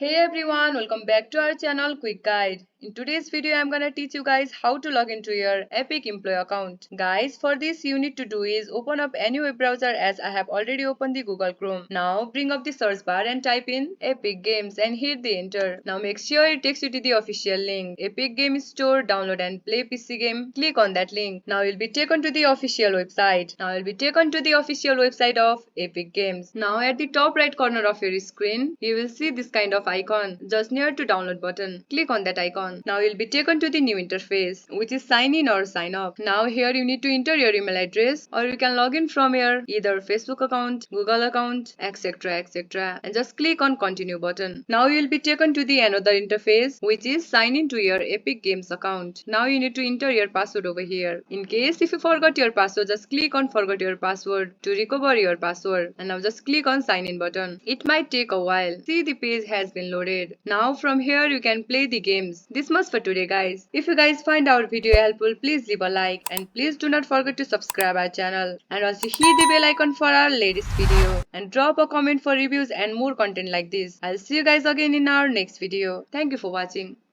Hey everyone, welcome back to our channel Quick Guide. In today's video, I'm gonna teach you guys how to log into your Epic employee account. Guys, for this you need to do is open up any web browser as I have already opened the Google Chrome. Now bring up the search bar and type in Epic Games and hit the enter. Now make sure it takes you to the official link. Epic Game Store, download and play PC game. Click on that link. Now you'll be taken to the official website. Of Epic Games. Now at the top right corner of your screen, you will see this kind of icon just near to download button. Click on that icon. Now you'll be taken to the new interface, which is sign in or sign up. Now here you need to enter your email address, or you can log in from your either Facebook account, Google account, etc. and just click on continue button. Now you'll be taken to the another interface, which is sign in to your Epic Games account. Now you need to enter your password over here. In case if you forgot your password, just click on forgot your password to recover your password, and now just click on sign in button. It might take a while. See, the page has been loaded. Now from here you can play the games. This much for today guys. If you guys find our video helpful, please leave a like and please do not forget to subscribe our channel and also hit the bell icon for our latest video and drop a comment for reviews and more content like this. I'll see you guys again in our next video. Thank you for watching.